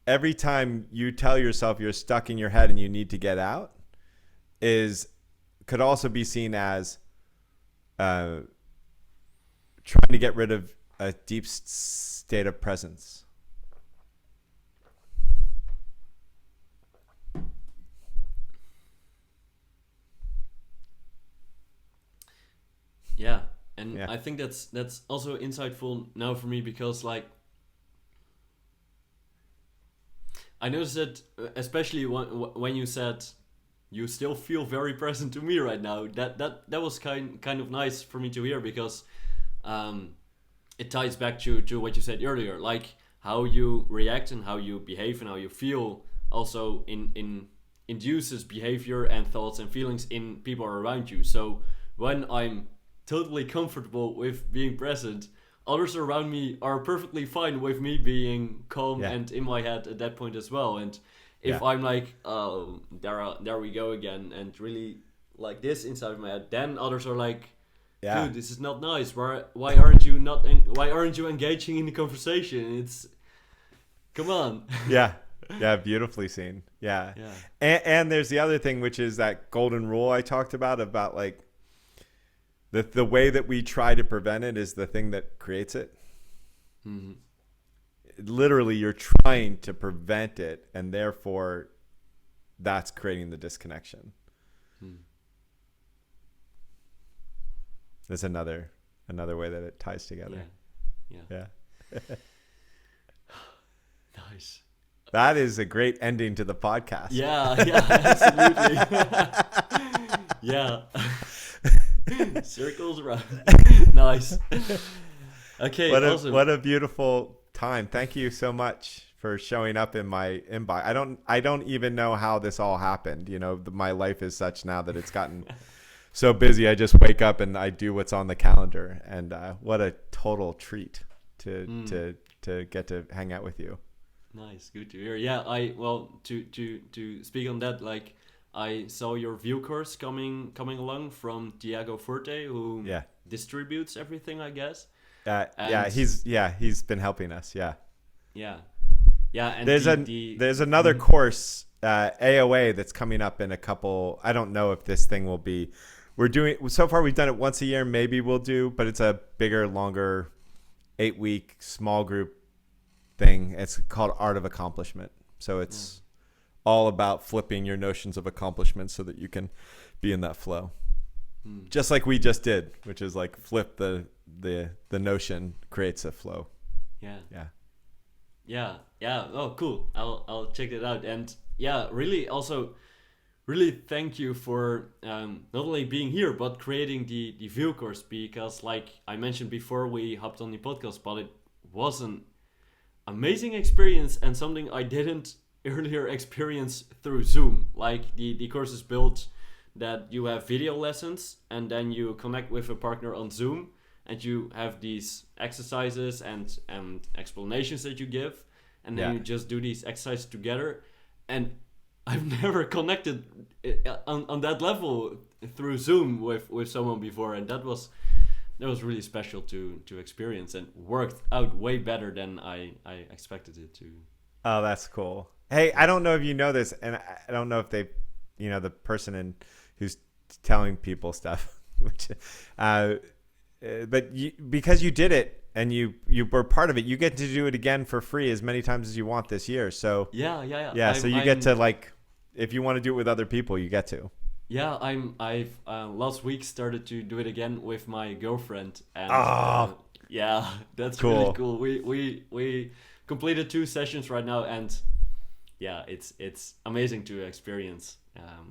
every time you tell yourself you're stuck in your head and you need to get out could also be seen as trying to get rid of a deep state of presence. Yeah, and I think that's also insightful now for me, because like I noticed that especially when you said you still feel very present to me right now. That was kind of nice for me to hear, because it ties back to what you said earlier, like how you react and how you behave and how you feel also induces behavior and thoughts and feelings in people around you. So when I'm totally comfortable with being present, others around me are perfectly fine with me being calm and in my head at that point as well. And if I'm like, oh, there we go again, and really like this inside of my head, then others are like, dude, this is not nice. Why aren't you engaging in the conversation? It's, come on. Yeah, beautifully seen. Yeah. And there's the other thing, which is that golden rule I talked about like the way that we try to prevent it is the thing that creates it. Mm-hmm. Literally, you're trying to prevent it, and therefore that's creating the disconnection. There's another way that it ties together. Yeah. Nice. That is a great ending to the podcast. Yeah, absolutely. Yeah. Circles around. Nice. Okay, awesome. What a beautiful time. Thank you so much for showing up in my inbox. I don't even know how this all happened. You know, my life is such now that it's gotten so busy. I just wake up and I do what's on the calendar, and what a total treat to get to hang out with you. Nice, good to hear. Yeah, to speak on that, like I saw your view course coming along from Diego Forte, who distributes everything, I guess. He's been helping us. And there's another course, AOA, that's coming up in a couple. I don't know if this thing will be. So far we've done it once a year. Maybe we'll do, but it's a bigger, longer, 8-week small group thing. It's called Art of Accomplishment. So it's all about flipping your notions of accomplishment so that you can be in that flow. Just like we just did, which is like flip the notion creates a flow. Yeah. Oh, cool. I'll check it out. And really thank you for not only being here but creating the view course, because like I mentioned before we hopped on the podcast, but it was an amazing experience and something I didn't earlier experience through Zoom. Like the course is built that you have video lessons and then you connect with a partner on Zoom and you have these exercises and explanations that you give, and then you just do these exercises together. And I've never connected on that level through Zoom with someone before, and that was really special to experience, and worked out way better than I expected it to. Oh, that's cool. Hey, I don't know if you know this, and I don't know if they, the person who's telling people stuff, which, but because you did it and you were part of it. You get to do it again for free as many times as you want this year. So yeah. So you get to, like, if you want to do it with other people, you get to. Yeah, I've last week started to do it again with my girlfriend, and yeah, that's Cool. really cool. We completed 2 sessions right now, and yeah, it's amazing to experience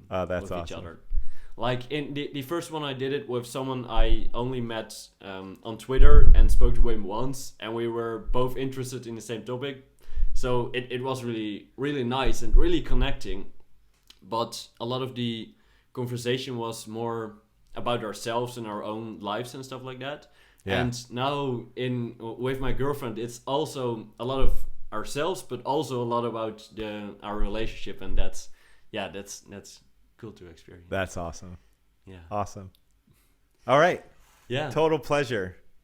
That's with each awesome. other. Like in the first one, I did it with someone I only met on Twitter and spoke to him once, and we were both interested in the same topic, so it was really nice and really connecting. But a lot of the conversation was more about ourselves and our own lives and stuff like that. Yeah. And now with my girlfriend, it's also a lot of ourselves, but also a lot about our relationship, and that's cool to experience. That's awesome. Yeah. Awesome. All right. Yeah. Total pleasure.